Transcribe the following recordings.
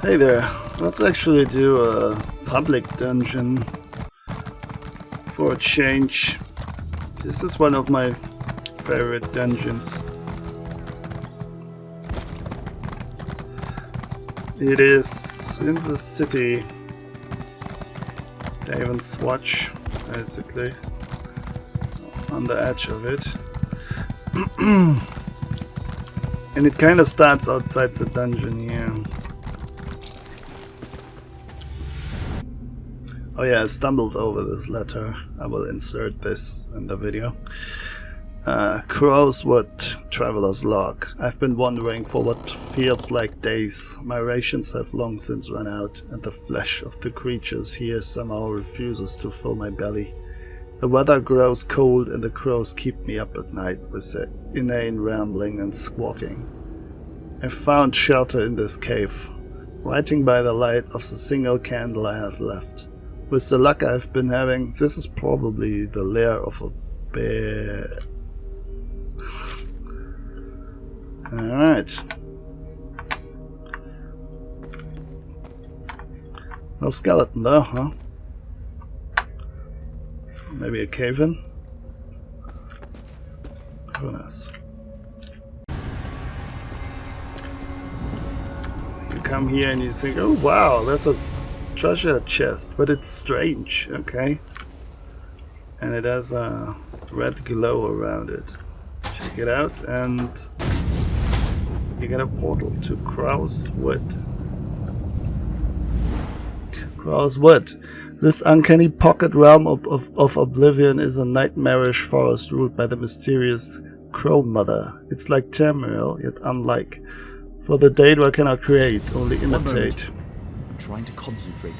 Hey there, let's actually do a public dungeon for a change. This is one of my favorite dungeons. It is in the city, Daven's Watch, basically, on the edge of it. And it kind of starts outside the dungeon here. Oh yeah, I stumbled over this letter. I will insert this in the video. Crowswood, Traveler's Log. I've been wandering for what feels like days. My rations have long since run out, and the flesh of the creatures here somehow refuses to fill my belly. The weather grows cold and the crows keep me up at night with their inane rambling and squawking. I found shelter in this cave, writing by the light of the single candle I have left. With the luck I've been having, this is probably the lair of a bear. Alright. No skeleton though, huh? Maybe a cave-in? Who knows? You come here and you think, oh wow, there's a treasure chest, but it's strange, okay? And it has a red glow around it. Check it out, and you get a portal to Crowswood. Crowswood. This uncanny pocket realm of oblivion is a nightmarish forest ruled by the mysterious Crow Mother. It's like Tamriel, yet unlike. For the Daedra cannot create, only imitate. Trying to concentrate.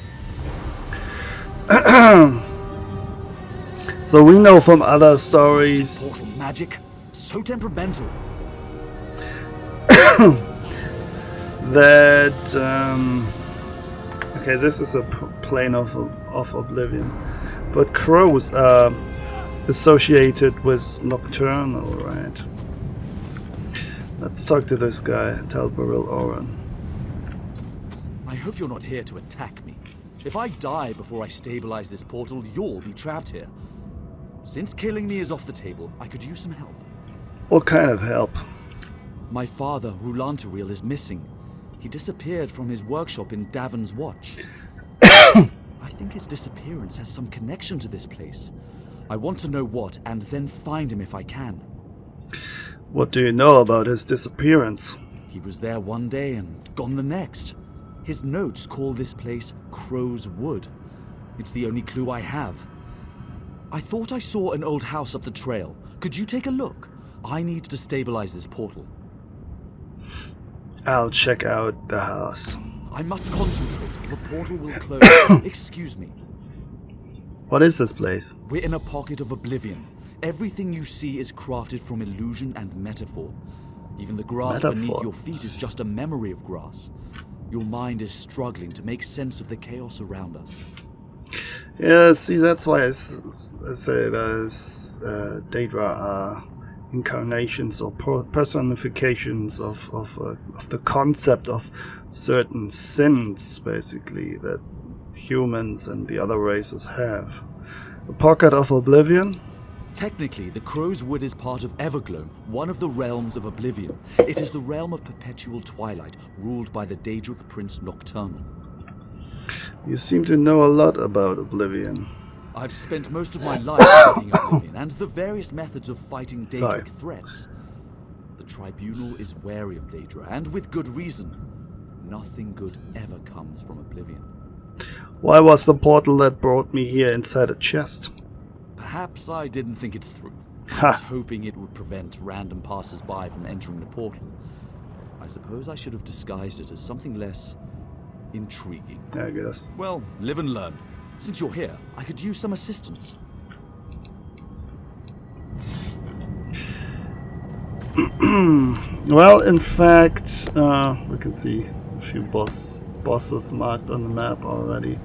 So we know from other stories Portal magic, so temperamental. that okay, this is a plane of oblivion, but crows are associated with nocturnal, right? Let's talk to this guy, Talbaril Oren. I hope you're not here to attack me. If I die before I stabilize this portal, you'll be trapped here. Since killing me is off the table, I could use some help. What kind of help? My father, Rulantariel, is missing. He disappeared from his workshop in Daven's Watch. I think his disappearance has some connection to this place. I want to know what, and then find him if I can. What do you know about his disappearance? He was there one day and gone the next. His notes call this place Crow's Wood. It's the only clue I have. I thought I saw an old house up the trail. Could you take a look? I need to stabilize this portal. I'll check out the house. I must concentrate. The portal will close. Excuse me. What is this place? We're in a pocket of oblivion. Everything you see is crafted from illusion and metaphor. Even the grass beneath your feet is just a memory of grass. Your mind is struggling to make sense of the chaos around us. Yeah, see, that's why I say that Daedra are incarnations or personifications of the concept of certain sins, basically, that humans and the other races have. A pocket of oblivion? Technically, the Crow's Wood is part of Evergloam, one of the realms of oblivion. It is the realm of perpetual twilight, ruled by the Daedric Prince Nocturnal. You seem to know a lot about oblivion. I've spent most of my life studying oblivion and the various methods of fighting Daedric threats. The Tribunal is wary of Daedra, and with good reason. Nothing good ever comes from oblivion. Why was the portal that brought me here inside a chest? Perhaps I didn't think it through. I was hoping it would prevent random passers-by from entering the portal. I suppose I should have disguised it as something less intriguing. I guess. Well, live and learn. Since you're here, I could use some assistance. Well, in fact, we can see a few bosses marked on the map already.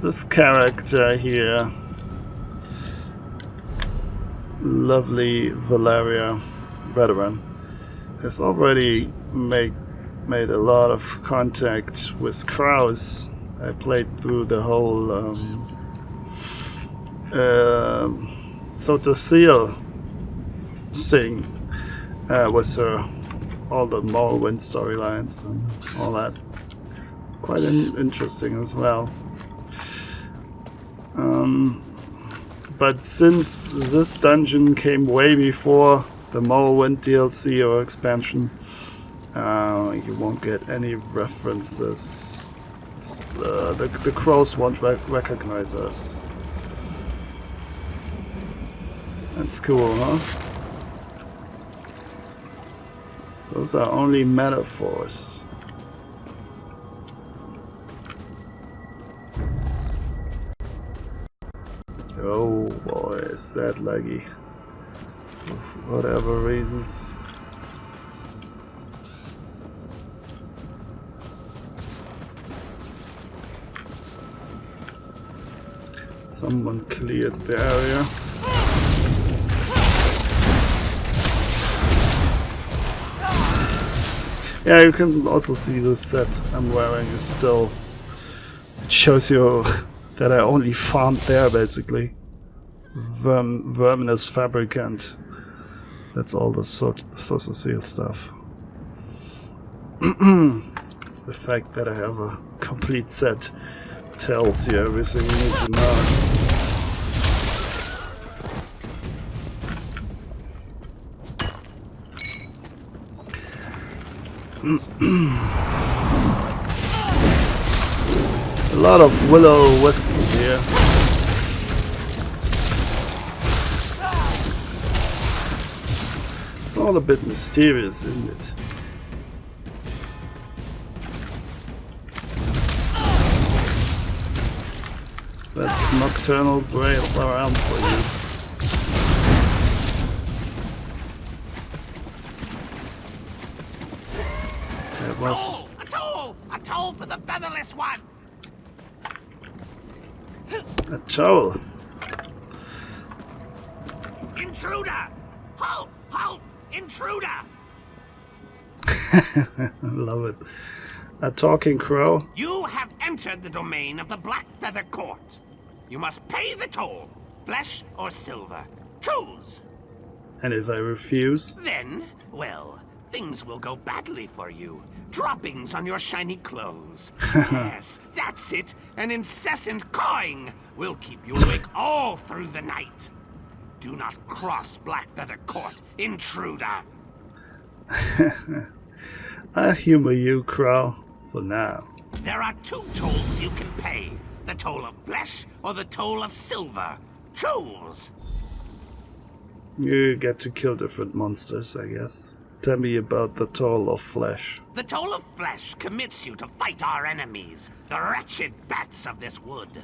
This character here, lovely Valeria veteran, has already made a lot of contact with crows. I played through the whole so to seal thing with her, all the Morrowind storylines and all that. Quite interesting as well. But since this dungeon came way before the Morrowind DLC or expansion, you won't get any references. The crows won't recognize us. That's cool, huh? Those are only metaphors. Oh boy, is that laggy. For whatever reasons. Someone cleared the area. Yeah, you can also see the set I'm wearing is still... It shows you that I only farmed there, basically. Verminous Fabricant. That's all the social seal stuff. The fact that I have a complete set tells you everything you need to know. A lot of will-o-wisps here. It's all a bit mysterious, isn't it? That's Nocturnal's way around for you. It was... A toll for the featherless one! a toll. Intruder! Halt! Halt! Intruder! I love it. A talking crow? You have entered the domain of the Black Feather Court. You must pay the toll, flesh or silver. Choose! And if I refuse? Then, well, things will go badly for you. Droppings on your shiny clothes. Yes, that's it. An incessant cawing will keep you awake all through the night. Do not cross Black Feather Court, intruder. I'll humor you, crow, for now. There are two tolls you can pay. The toll of flesh or the toll of silver. Choose! You get to kill different monsters, I guess. Tell me about the toll of flesh. The toll of flesh commits you to fight our enemies, the wretched bats of this wood.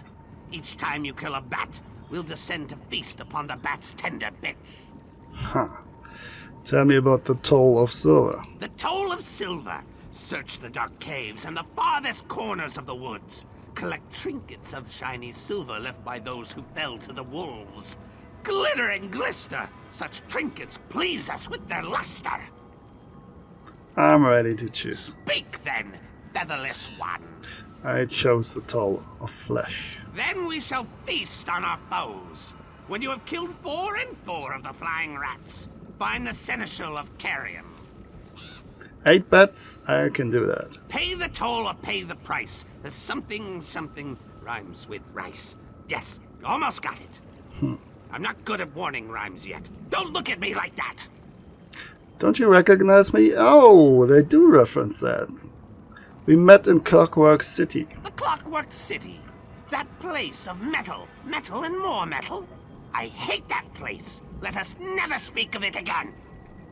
Each time you kill a bat, we'll descend to feast upon the bat's tender bits. Huh. Tell me about the toll of silver. The toll of silver. Search the dark caves and the farthest corners of the woods. Collect trinkets of shiny silver left by those who fell to the wolves. Glitter and glister. Such trinkets please us with their luster. I'm ready to choose. Speak then, featherless one. I chose the toll of flesh. Then we shall feast on our foes. When you have killed 4 and 4 of the flying rats, find the seneschal of Carrion. 8 bets? I can do that. Pay the toll or pay the price. The something rhymes with rice. Yes, almost got it. I'm not good at warning rhymes yet. Don't look at me like that. Don't you recognize me? Oh, they do reference that. We met in Clockwork City. The Clockwork City. That place of metal, metal and more metal. I hate that place. Let us never speak of it again.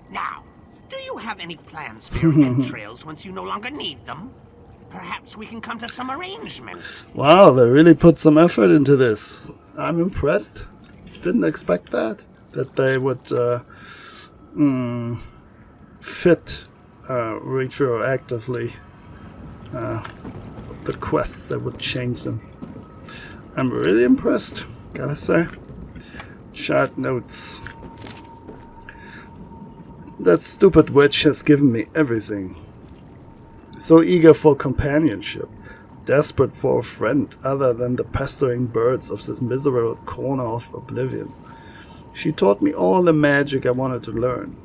Now, do you have any plans for your entrails once you no longer need them? Perhaps we can come to some arrangement. Wow, they really put some effort into this. I'm impressed. Didn't expect that. That they would fit retroactively the quests that would change them. I'm really impressed, gotta say. Chat notes. That stupid witch has given me everything. So eager for companionship, desperate for a friend other than the pestering birds of this miserable corner of oblivion. She taught me all the magic I wanted to learn.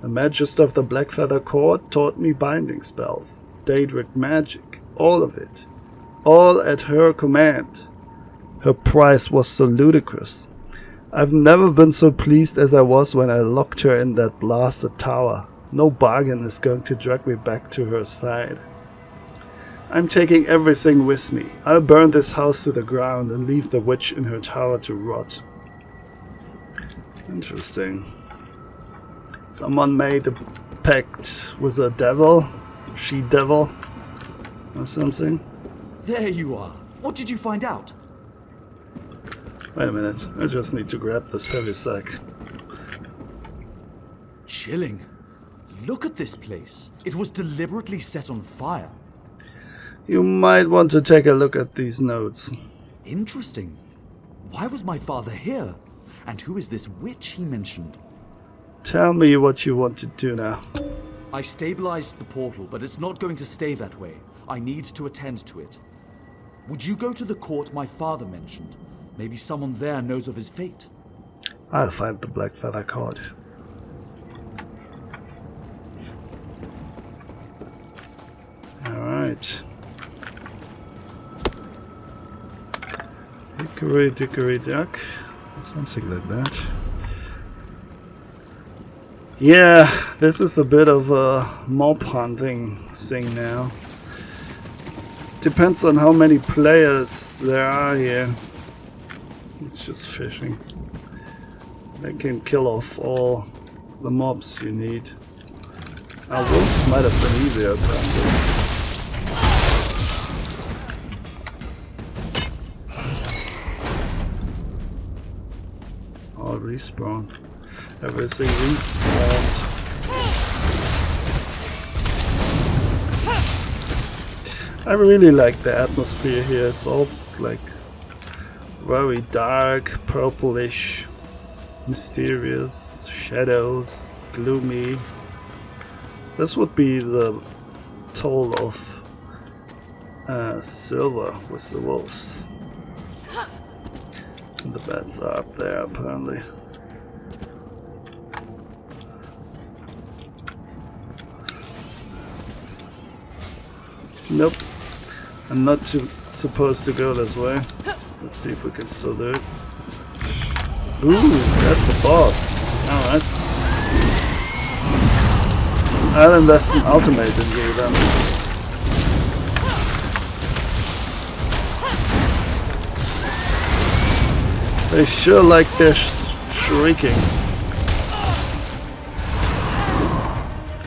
The Magister of the Blackfeather Court taught me binding spells, Daedric magic, all of it. All at her command. Her price was so ludicrous. I've never been so pleased as I was when I locked her in that blasted tower. No bargain is going to drag me back to her side. I'm taking everything with me. I'll burn this house to the ground and leave the witch in her tower to rot. Interesting. Someone made a pact with a devil, she-devil, or something. There you are. What did you find out? Wait a minute, I just need to grab this heavy sack. Chilling. Look at this place. It was deliberately set on fire. You might want to take a look at these notes. Interesting. Why was my father here? And who is this witch he mentioned? Tell me what you want to do now. I stabilized the portal, but it's not going to stay that way. I need to attend to it. Would you go to the court my father mentioned? Maybe someone there knows of his fate. I'll find the Blackfeather Court. Alright. Hickory dickory dock. Something like that. Yeah, this is a bit of a mob hunting thing now. Depends on how many players there are here. It's just fishing. They can kill off all the mobs you need. Wolves might have been easier apparently. All respawn. Everything respawned. I really like the atmosphere here. It's all like very dark, purplish, mysterious, shadows, gloomy. This would be the toll of silver with the wolves. And the bats are up there apparently. Nope. I'm not supposed to go this way. Let's see if we can still do it. Ooh, that's the boss. Alright. I'll invest an ultimate in you then. They sure like their shrieking.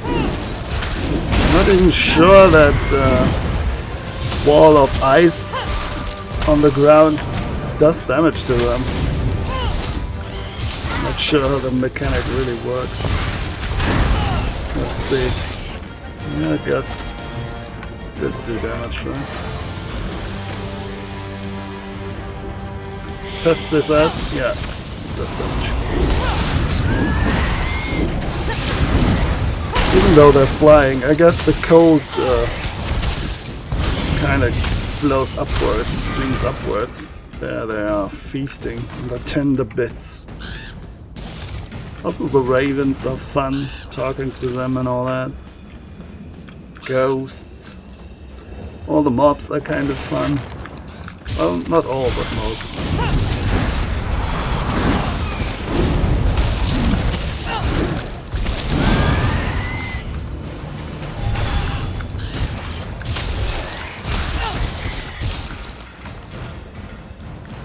I'm not even sure that wall of ice on the ground does damage to them. Not sure how the mechanic really works. Let's see. Yeah, I guess did do damage, right? Let's test this out. Yeah, it does damage. Even though they're flying, I guess the cold kind of flows upwards, streams upwards. There they are, feasting on the tender bits. Also the ravens are fun, talking to them and all that. Ghosts. All the mobs are kind of fun. Well, not all, but most.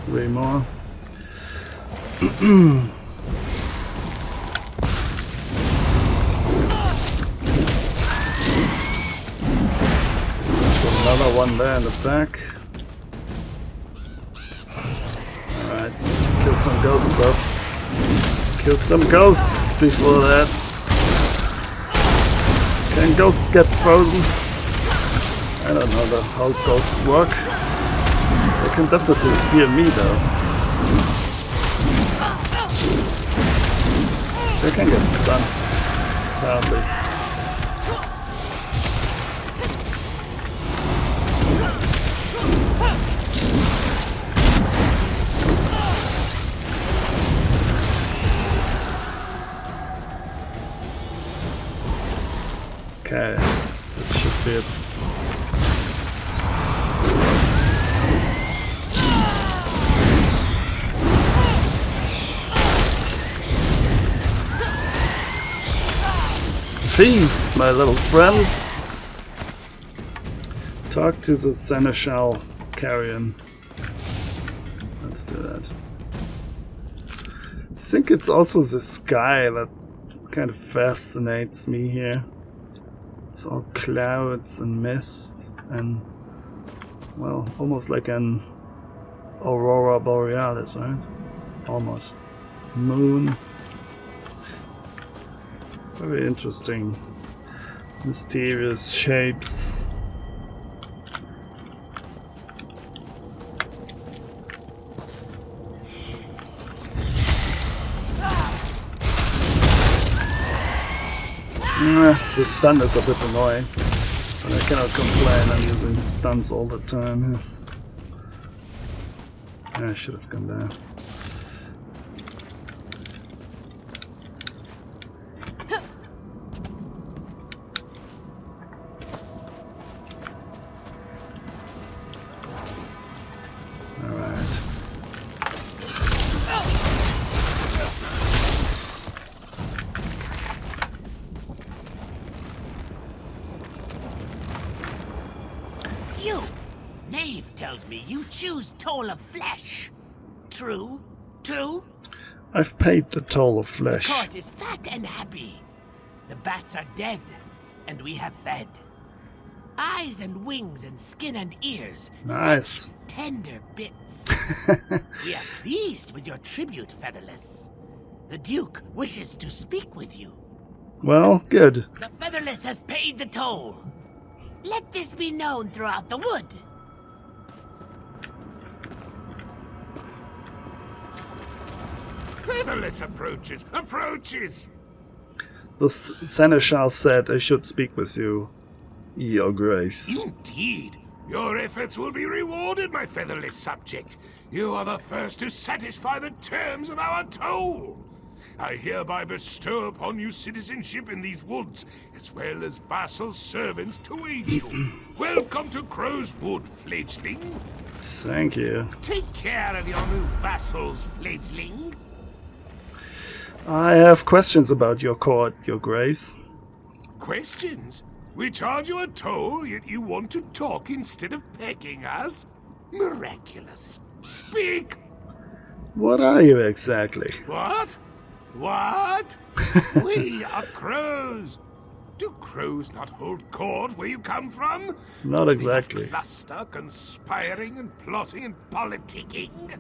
Way more. Another one there in the back. Alright, need to kill some ghosts up. Kill some ghosts before that. Can ghosts get frozen? I don't know how ghosts work. They can definitely fear me though. They can get stunned. Apparently. Okay, this should be it. Feast, my little friends! Talk to the seneschal carrion. Let's do that. I think it's also the sky that kind of fascinates me here. It's all clouds and mists and, well, almost like an aurora borealis, right? Almost. Moon. Very interesting. Mysterious shapes. The stun is a bit annoying, but I cannot complain. I'm using stuns all the time. I should have gone there. Alright. You! Knave tells me you choose toll of flesh. True? True? I've paid the toll of The flesh. court is fat and happy. The bats are dead, and we have fed. Eyes and wings and skin and ears. Nice. Such tender bits. We are pleased with your tribute, Featherless. The Duke wishes to speak with you. Well, good. The Featherless has paid the toll. Let this be known throughout the wood. Featherless approaches! Approaches! The seneschal said I should speak with you, Your Grace. Indeed! Your efforts will be rewarded, my featherless subject. You are the first to satisfy the terms of our toll. I hereby bestow upon you citizenship in these woods, as well as vassal servants to aid you. Welcome to Crow's Wood, fledgling. Thank you. Take care of your new vassals, fledgling. I have questions about your court, Your Grace. Questions? We charge you a toll, yet you want to talk instead of pecking us? Miraculous. Speak! What are you exactly? What? What? We are crows. Do crows not hold court where you come from? Not Do they exactly. not cluster, conspiring and plotting and politicking?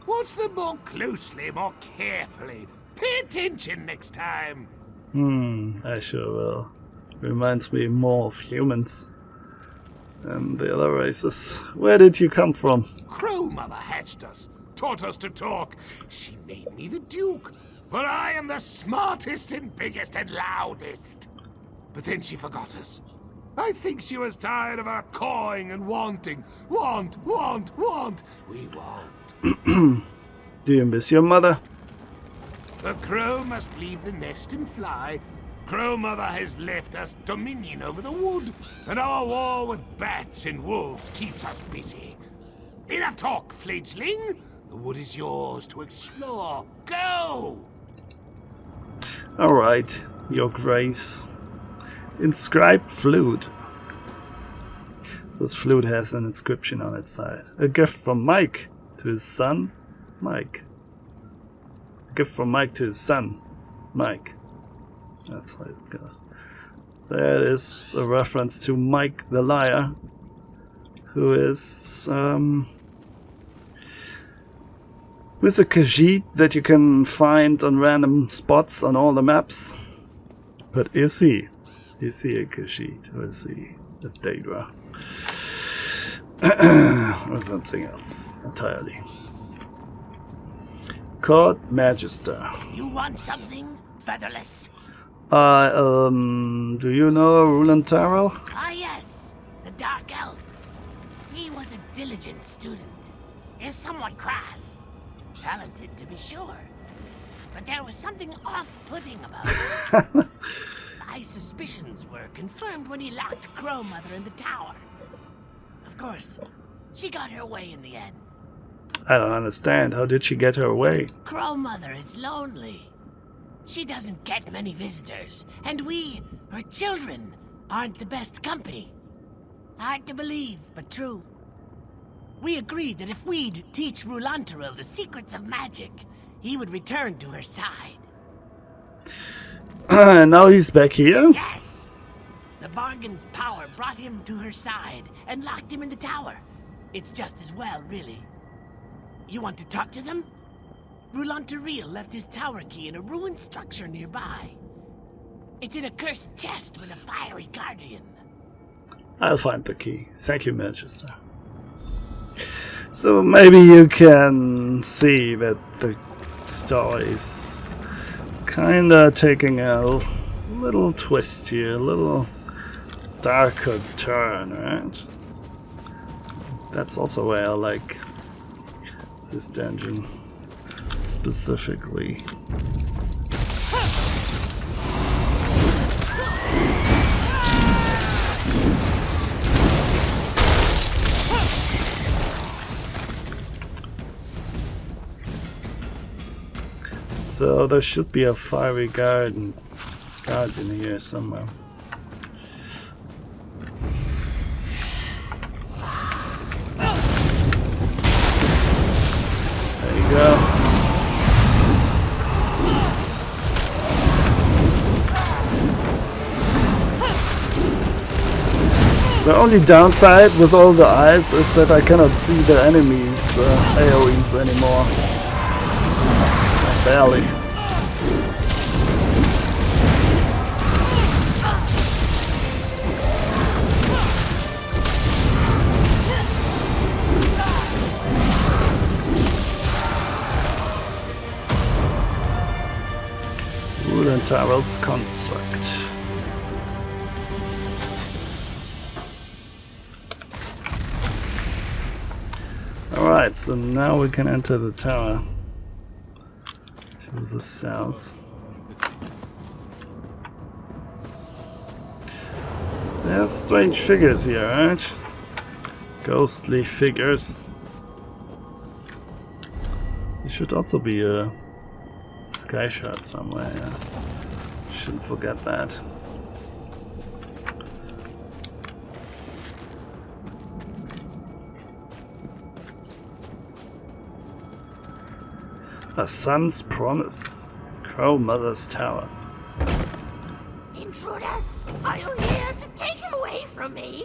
Watch them more closely, more carefully. Pay attention next time. I sure will. Reminds me more of humans than the other races. Where did you come from? Crow Mother hatched us, taught us to talk. She made me the Duke, but I am the smartest and biggest and loudest. But then she forgot us. I think she was tired of our cawing and wanting. Want. We won't. Do you miss your mother? The crow must leave the nest and fly. Crow Mother has left us dominion over the wood, and our war with bats and wolves keeps us busy. Enough talk, fledgling. The wood is yours to explore. Go! Alright, Your Grace. Inscribed flute. This flute has an inscription on its side. A gift from Mike to his son, Mike. A gift from Mike to his son, Mike. That's how it goes. That is a reference to Mike the Liar, who is with a Khajiit that you can find on random spots on all the maps. But is he? Is he a Khajiit, or is he a Daedra? Or something else entirely. Court Magister. You want something, Featherless? Do you know Roland Tyrell? Ah, yes, the Dark Elf. He was a diligent student. Is somewhat crass. Talented, to be sure. But there was something off-putting about him. My suspicions were confirmed when he locked Crow Mother in the tower. Of course, she got her way in the end. I don't understand. How did she get her way? Crow Mother is lonely. She doesn't get many visitors, and we, her children, aren't the best company. Hard to believe, but true. We agreed that if we'd teach Rulantaril the secrets of magic, he would return to her side. And now he's back here? Yes! The bargain's power brought him to her side and locked him in the tower. It's just as well, really. You want to talk to them? Rulantaril left his tower key in a ruined structure nearby. It's in a cursed chest with a fiery guardian. I'll find the key. Thank you, Magister. So maybe you can see that the story is kinda taking a little twist here, a little darker turn, right? That's also why I like this dungeon specifically. So there should be a fiery guardian here somewhere. There you go. The only downside with all the eyes is that I cannot see the enemies' AoEs anymore. Barely. Roland Tyrell's construct. Alright, so now we can enter the tower. To the south. There's strange figures here, right? Ghostly figures. There should also be a sky shot somewhere, yeah. Shouldn't forget that. A son's promise. Crow Mother's tower. Intruder, are you here to take him away from me?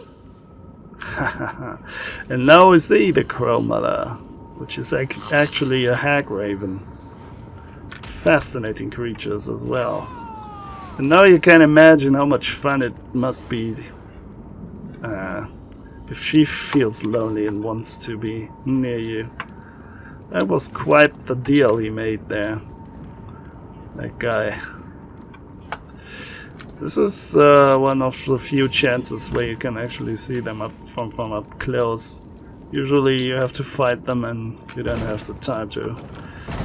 And now we see the Crow Mother, which is actually a hag raven. Fascinating creatures as well. And now you can imagine how much fun it must be if she feels lonely and wants to be near you. That was quite the deal he made there. That guy. This is one of the few chances where you can actually see them from up close. Usually you have to fight them and you don't have the time to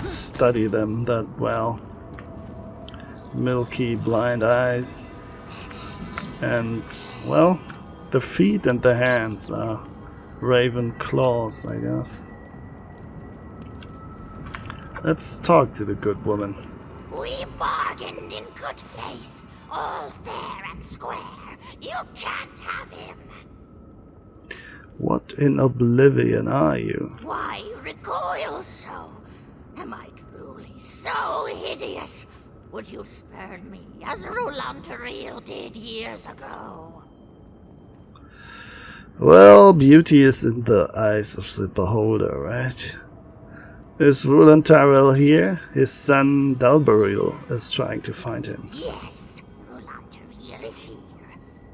study them that well. Milky blind eyes. And, well, the feet and the hands are raven claws, I guess. Let's talk to the good woman. We bargained in good faith, all fair and square. You can't have him. What in oblivion are you? Why recoil so? Am I truly so hideous? Would you spurn me as Rulantaril did years ago? Well, beauty is in the eyes of the beholder, right? Is Rulantaril here? His son Dalbaril is trying to find him. Yes, Rulantaril is here.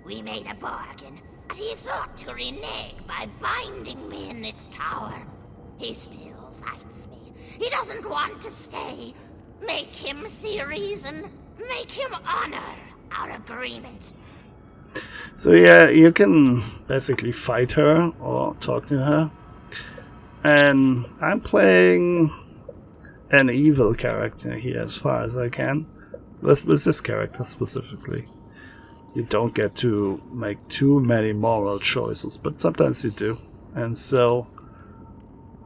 We made a bargain, but he thought to renege by binding me in this tower. He still fights me. He doesn't want to stay. Make him see reason. Make him honor our agreement. So yeah, you can basically fight her or talk to her. And I'm playing an evil character here as far as I can. With this character specifically. You don't get to make too many moral choices, but sometimes you do. And so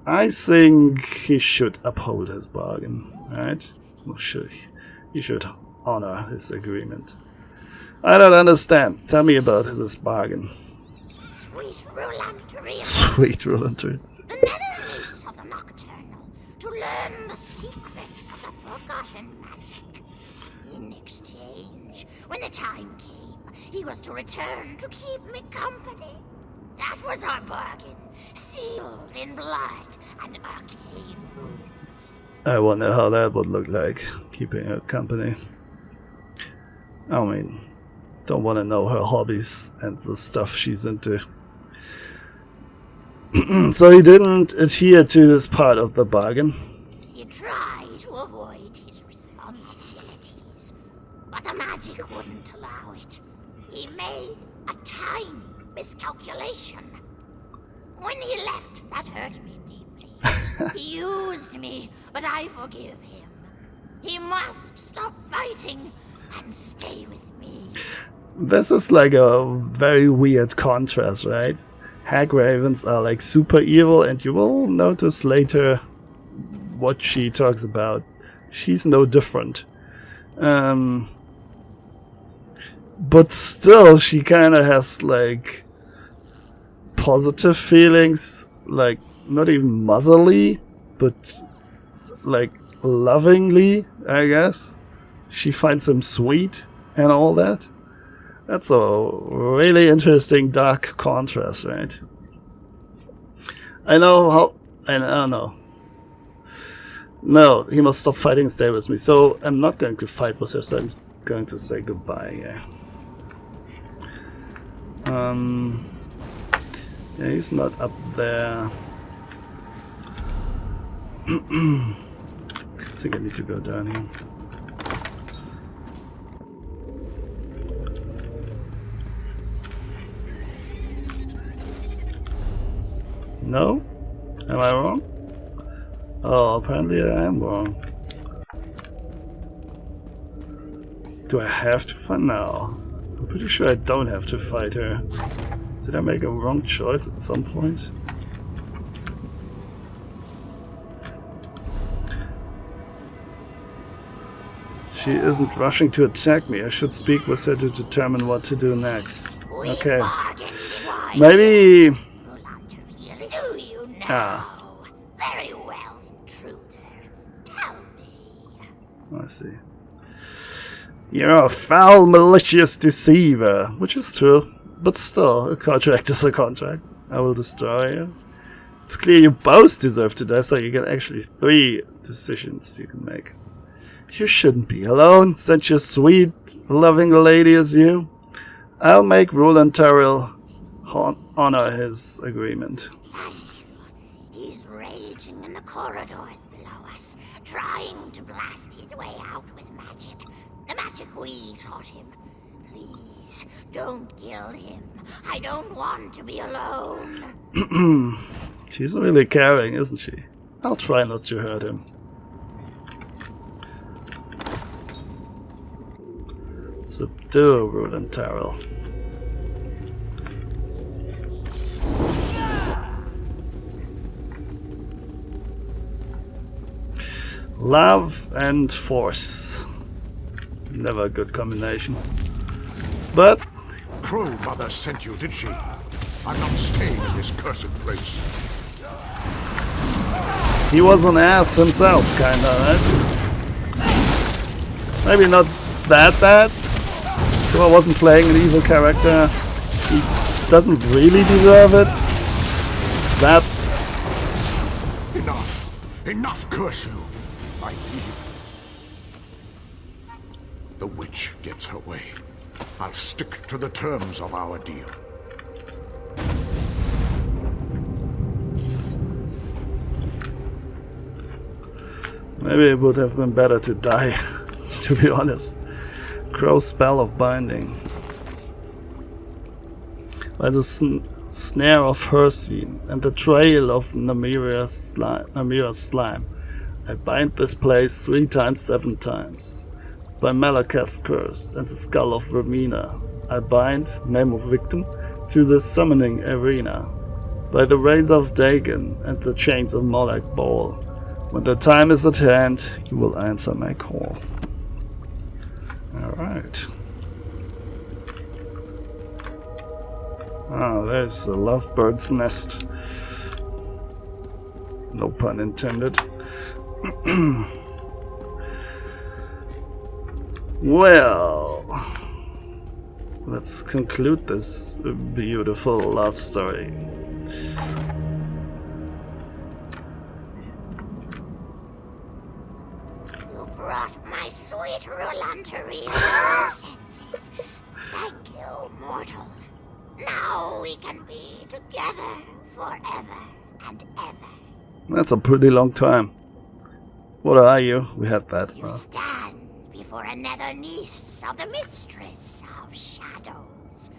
I think he should uphold his bargain, right? He should honor his agreement. I don't understand. Tell me about this bargain. Sweet Rolanteria. Sweet Rolanteria. Another race of the Nocturnal to learn the secrets of the forgotten magic. In exchange, when the time came, he was to return to keep me company. That was our bargain, sealed in blood and arcane runes. I wonder how that would look like, keeping her company. I mean, don't want to know her hobbies and the stuff she's into. So he didn't adhere to this part of the bargain. He tried to avoid his responsibilities, but the magic wouldn't allow it. He made a tiny miscalculation. When he left, that hurt me deeply. He used me, but I forgive him. He must stop fighting and stay with me. This is like a very weird contrast, right? Hag ravens are like super evil, and you will notice later what she talks about. She's no different. But still, she kind of has like positive feelings, like not even motherly, but like lovingly, I guess. She finds him sweet and all that. That's a really interesting dark contrast, right? I don't know. No, he must stop fighting and stay with me. So I'm not going to fight with her, so I'm going to say goodbye here. Yeah, he's not up there. I think I need to go down here. No? Am I wrong? Oh, apparently I am wrong. Do I have to fight now? I'm pretty sure I don't have to fight her. Did I make a wrong choice at some point? She isn't rushing to attack me. I should speak with her to determine what to do next. Okay. Maybe... Do you know? Very well, intruder. Tell me. I see. You're a foul, malicious deceiver, which is true. But still, a contract is a contract. I will destroy you. It's clear you both deserve to die, so you get actually 3 decisions you can make. You shouldn't be alone, such a sweet, loving lady as you. I'll make Roland Terrell honor his agreement. He's raging in the corridors below us, trying to blast his way out with magic. The magic we taught him. Please, don't kill him. I don't want to be alone. She's really caring, isn't she? I'll try not to hurt him. Subdue Roland Terrell. Love and force. Never a good combination. But Crow Mother sent you, did she? I'm not staying in this cursed place. he was an ass himself, kinda, right? Maybe not that bad. If I wasn't playing an evil character, he doesn't really deserve it. That... Enough! Enough, curse you! I leave. The witch gets her way. I'll stick to the terms of our deal. Maybe it would have been better to die, to be honest. Crow spell of binding. By the snare of Hercene and the trail of Namira's slime, I bind this place 3 times 7 times. By Malakath's curse and the skull of Vermina, I bind, name of victim, to the summoning arena. By the rays of Dagon and the chains of Molech Ball, when the time is at hand, you will answer my call. Alright. Oh, there's the lovebird's nest. No pun intended. Well, let's conclude this beautiful love story. You brought my sweet Rolanteria to her senses. Thank you, mortal. Now we can be together forever and ever. That's a pretty long time. What are you? We had that. You stand before another niece of the Mistress of Shadows.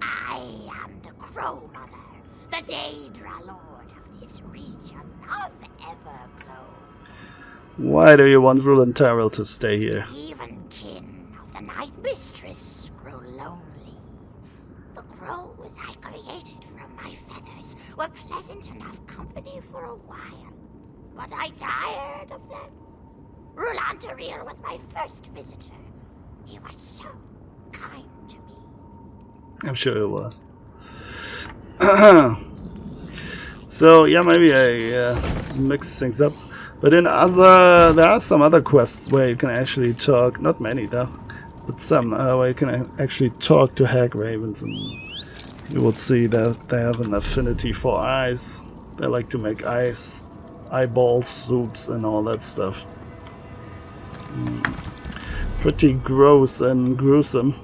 I am the Crow Mother, the Daedra Lord of this region of Everglow. Why do you want Rule and Tyrell to stay here? Even kin of the Night Mistress grow lonely. The crows I created from my feathers were pleasant enough company for a while, but I tired of them. Rolanterir was my first visitor. He was so kind to me. I'm sure it was. So yeah, maybe I mix things up. But there are some other quests where you can actually talk. Not many though, but some where you can actually talk to hag ravens, and you will see that they have an affinity for eyes. They like to make eyeball soups and all that stuff. Pretty gross and gruesome.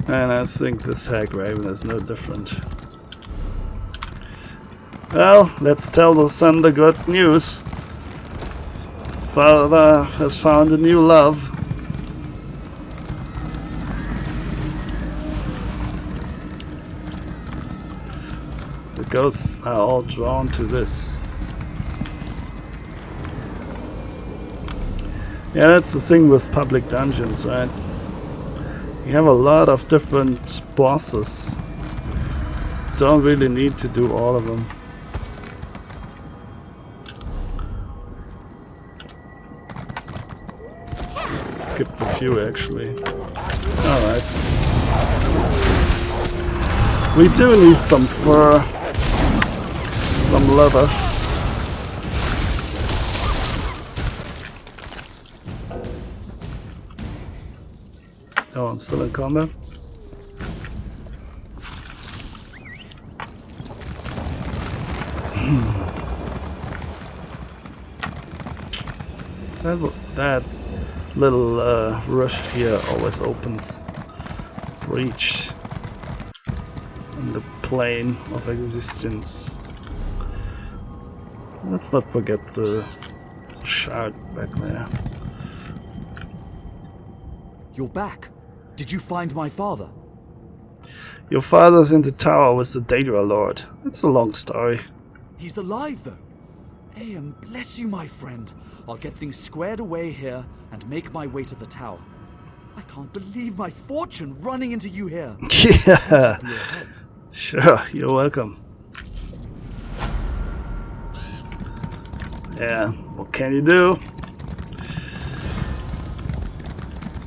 And I think this hag raven is no different. Well, let's tell the son the good news. Father has found a new love. The ghosts are all drawn to this. Yeah, that's the thing with public dungeons, right? You have a lot of different bosses. Don't really need to do all of them. Skipped a few actually. Alright. We do need some fur. Some leather. Oh, I'm still in combat. That little rift here always opens breach in the plane of existence. Let's not forget the shard back there. You're back. Did you find my father? Your father's in the tower with the Daedra Lord. It's a long story. He's alive, though. Aeon, bless you, my friend. I'll get things squared away here and make my way to the tower. I can't believe my fortune running into you here. Yeah. Sure, you're welcome. Yeah, what can you do?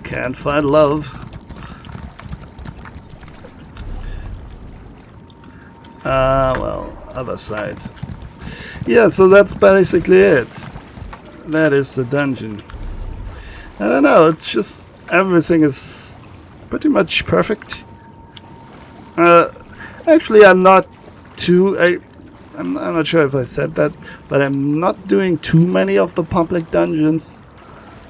Can't find love. Well, other side. Yeah, so that's basically it. That is the dungeon. I don't know, it's just everything is pretty much perfect. Actually, I'm not sure if I said that, but I'm not doing too many of the public dungeons.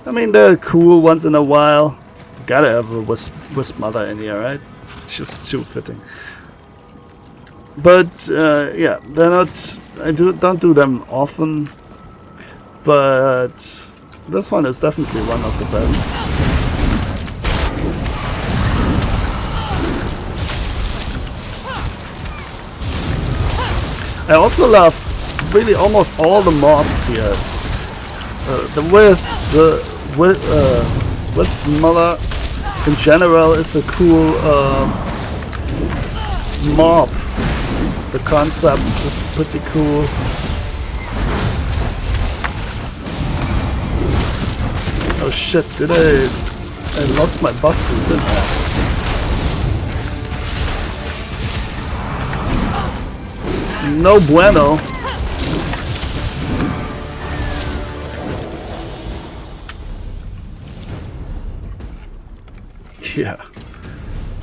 I mean, they're cool once in a while. Gotta have a wisp mother in here, right? It's just too fitting. But yeah, they're not. Don't do them often. But This one is definitely one of the best. I also love really almost all the mobs here. The wisp, the wisp mother in general is a cool mob. The concept is pretty cool. Oh shit, did I lost my buff fruit, didn't I? No bueno. Yeah.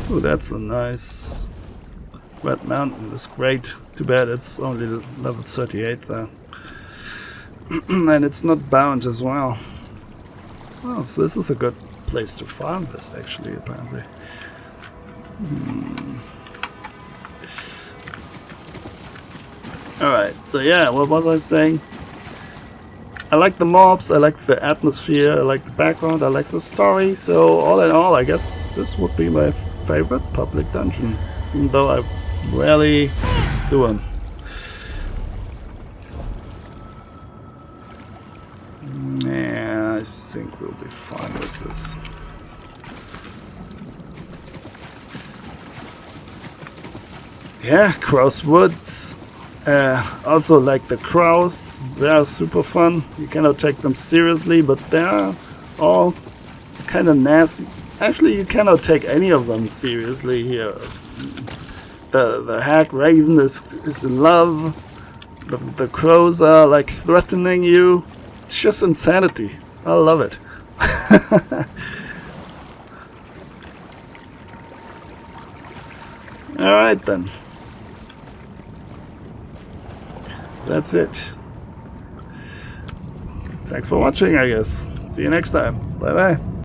Oh, that's a nice red mountain. It's great. Too bad it's only level 38 there. And it's not bound as well. Oh, so this is a good place to farm this actually, apparently. Alright, so yeah, what was I saying? I like the mobs, I like the atmosphere, I like the background, I like the story, so all in all I guess this would be my favorite public dungeon, even though I rarely do them. Yeah, I think we'll be fine with this. Yeah, Crow's Woods. Also like the crows, they are super fun. You cannot take them seriously, but they are all kind of nasty. Actually, you cannot take any of them seriously here. The hag raven is in love. The crows are like threatening you. It's just insanity. I love it. Alright then. That's it. Thanks for watching, I guess. See you next time. Bye bye.